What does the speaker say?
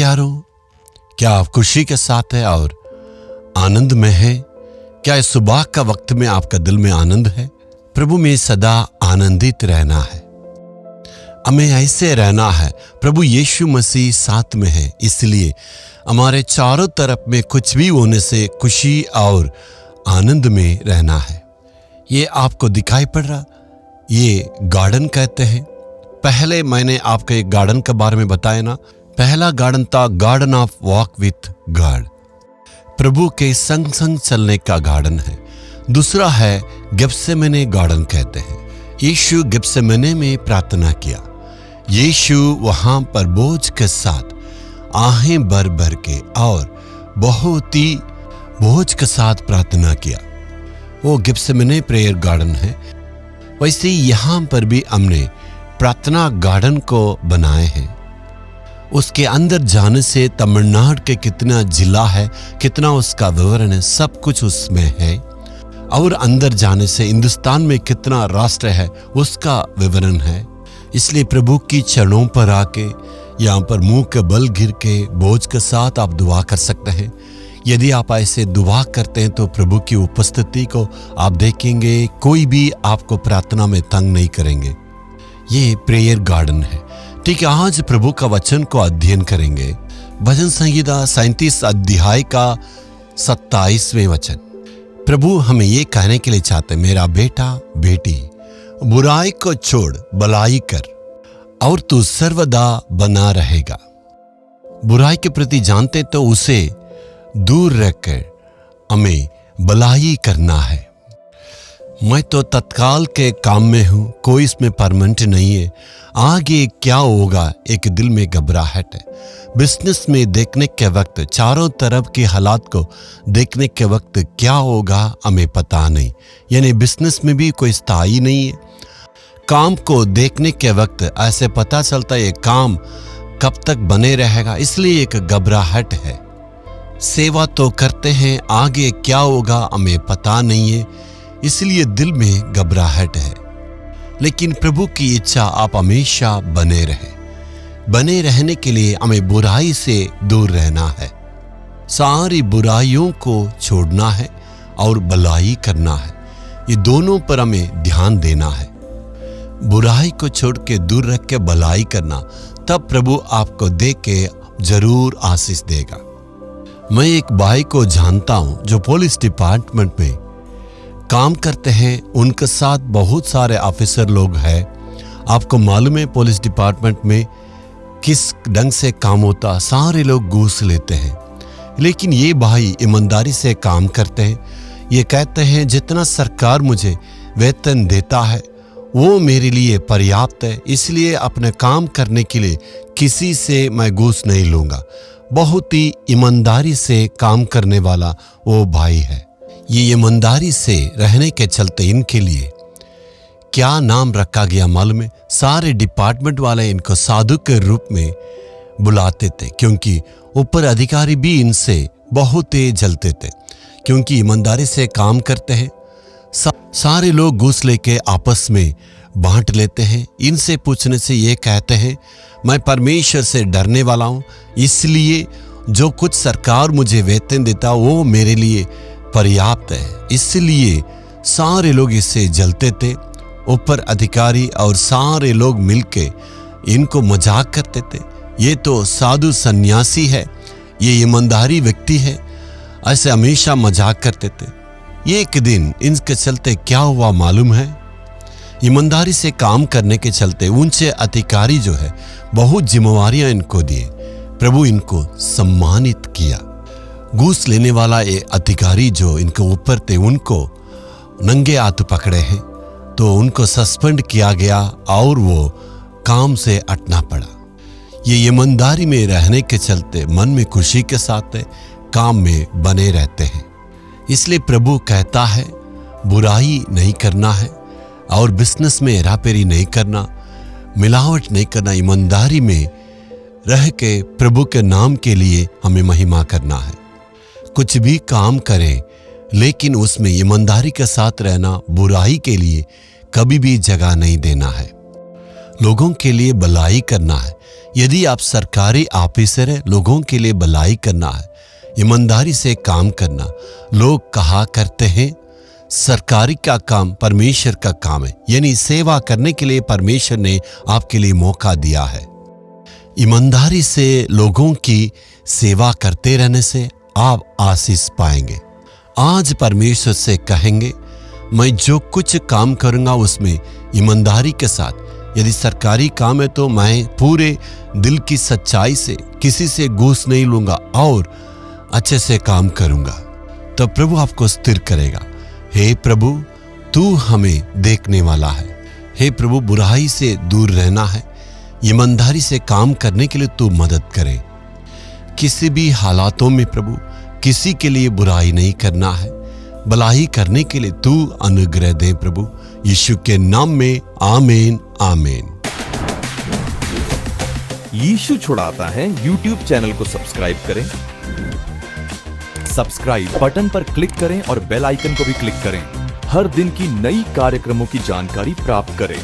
प्यारों, क्या आप खुशी के साथ है और आनंद में है? क्या इस सुबह का वक्त में आपका दिल में आनंद है? प्रभु में सदा आनंदित रहना है, हमें ऐसे रहना है। प्रभु यीशु मसीह साथ में है, इसलिए हमारे चारों तरफ में कुछ भी होने से खुशी और आनंद में रहना है। ये आपको दिखाई पड़ रहा, ये गार्डन कहते हैं। पहले मैंने आपको एक गार्डन के बारे में बताया ना। पहला गार्डन था garden of walk with God, प्रभु के संग संग चलने का गार्डन है। दूसरा है गेत्सेमने गार्डन कहते हैं। यीशु गेत्सेमने में प्रार्थना किया। यीशु वहां पर बोझ के साथ आहें भर भर के और बहुत ही बोझ के साथ प्रार्थना किया। वो गेत्सेमने प्रेयर गार्डन है। वैसे यहाँ पर भी हमने प्रार्थना गार्डन को बनाए हैं। उसके अंदर जाने से तमिलनाडु के कितना जिला है, कितना उसका विवरण है, सब कुछ उसमें है। और अंदर जाने से हिंदुस्तान में कितना राष्ट्र है उसका विवरण है। इसलिए प्रभु की चरणों पर आके यहाँ पर मुंह के बल गिर के बोझ के साथ आप दुआ कर सकते हैं। यदि आप ऐसे दुआ करते हैं तो प्रभु की उपस्थिति को आप देखेंगे, कोई भी आपको प्रार्थना में तंग नहीं करेंगे। ये प्रेयर गार्डन है। ठीक है, आज प्रभु का वचन को अध्ययन करेंगे। भजन संहिता 37 अध्याय का 27वें वचन। प्रभु हमें ये कहने के लिए चाहते, मेरा बेटा बेटी, बुराई को छोड़ भलाई कर और तू सर्वदा बना रहेगा। बुराई के प्रति जानते तो उसे दूर रखकर हमें भलाई करना है। मैं तो तत्काल के काम में हूं, कोई इसमें परमानेंट नहीं है। आगे क्या होगा एक दिल में घबराहट है। बिजनेस में देखने के वक्त, चारों तरफ के हालात को देखने के वक्त क्या होगा हमें पता नहीं। यानी बिजनेस में भी कोई स्थायी नहीं है। काम को देखने के वक्त ऐसे पता चलता है ये काम कब तक बने रहेगा, इसलिए एक घबराहट है। सेवा तो करते हैं, आगे क्या होगा हमें पता नहीं है, इसलिए दिल में घबराहट है। लेकिन प्रभु की इच्छा आप हमेशा बने रहे। बने रहने के लिए हमें बुराई से दूर रहना है, सारी बुराइयों को छोड़ना है और भलाई करना है। ये दोनों पर हमें ध्यान देना है। बुराई को छोड़ के दूर रख के भलाई करना, तब प्रभु आपको देख के जरूर आशीष देगा। मैं एक भाई को जानता हूं जो पुलिस डिपार्टमेंट में काम करते हैं। उनके साथ बहुत सारे ऑफिसर लोग हैं। आपको मालूम है पुलिस डिपार्टमेंट में किस ढंग से काम होता, सारे लोग घूस लेते हैं। लेकिन ये भाई ईमानदारी से काम करते हैं। ये कहते हैं जितना सरकार मुझे वेतन देता है वो मेरे लिए पर्याप्त है, इसलिए अपने काम करने के लिए किसी से मैं घूस नहीं लूँगा। बहुत ही ईमानदारी से काम करने वाला वो भाई है। ये ईमानदारी से रहने के चलते इनके लिए क्या नाम रखा गया मालूम है? सारे डिपार्टमेंट वाले इनको साधु के रूप में बुलाते थे, क्योंकि ऊपर अधिकारी भी इनसे बहुत तेज जलते थे, क्योंकि ईमानदारी से काम करते हैं। सारे लोग घूस लेके आपस में बांट लेते हैं। इनसे पूछने से ये कहते हैं मैं परमेश्वर से डरने वाला हूँ, इसलिए जो कुछ सरकार मुझे वेतन देता वो मेरे लिए पर्याप्त है। इसलिए सारे लोग इससे जलते थे। ऊपर अधिकारी और सारे लोग मिलके इनको मजाक करते थे, ये तो साधु सन्यासी है, ये ईमानदारी व्यक्ति है, ऐसे हमेशा मजाक करते थे। एक दिन इनके चलते क्या हुआ मालूम है? ईमानदारी से काम करने के चलते ऊंचे अधिकारी जो है बहुत जिम्मेवारियां इनको दिए। प्रभु इनको सम्मानित किया। घूस लेने वाला ये अधिकारी जो इनके ऊपर थे उनको नंगे हाथ पकड़े हैं, तो उनको सस्पेंड किया गया और वो काम से हटना पड़ा। ये ईमानदारी में रहने के चलते मन में खुशी के साथ काम में बने रहते हैं। इसलिए प्रभु कहता है बुराई नहीं करना है और बिजनेस में हेराफेरी नहीं करना, मिलावट नहीं करना, ईमानदारी में रह के प्रभु के नाम के लिए हमें महिमा करना है। कुछ भी काम करें लेकिन उसमें ईमानदारी के साथ रहना, बुराई के लिए कभी भी जगह नहीं देना है। लोगों के लिए भलाई करना है। यदि आप सरकारी ऑफिसर है, लोगों के लिए भलाई करना है, ईमानदारी से काम करना। लोग कहा करते हैं सरकारी का काम परमेश्वर का काम है, यानी सेवा करने के लिए परमेश्वर ने आपके लिए मौका दिया है। ईमानदारी से लोगों की सेवा करते रहने से आप आशीष पाएंगे। आज परमेश्वर से कहेंगे, मैं जो कुछ काम करूंगा उसमें ईमानदारी के साथ, यदि सरकारी काम है तो मैं पूरे दिल की सच्चाई से किसी से घूस नहीं लूंगा और अच्छे से काम करूंगा, तो प्रभु आपको स्थिर करेगा। हे प्रभु, तू हमें देखने वाला है। हे प्रभु, बुराई से दूर रहना है, ईमानदारी से काम करने के लिए तू मदद करे। किसी भी हालातों में प्रभु किसी के लिए बुराई नहीं करना है, भलाई करने के लिए तू अनुग्रह दे प्रभु, यीशु के नाम में आमीन आमीन। यीशु छुड़ाता है यूट्यूब चैनल को सब्सक्राइब करें, सब्सक्राइब बटन पर क्लिक करें और बेल आइकन को भी क्लिक करें। हर दिन की नई कार्यक्रमों की जानकारी प्राप्त करें।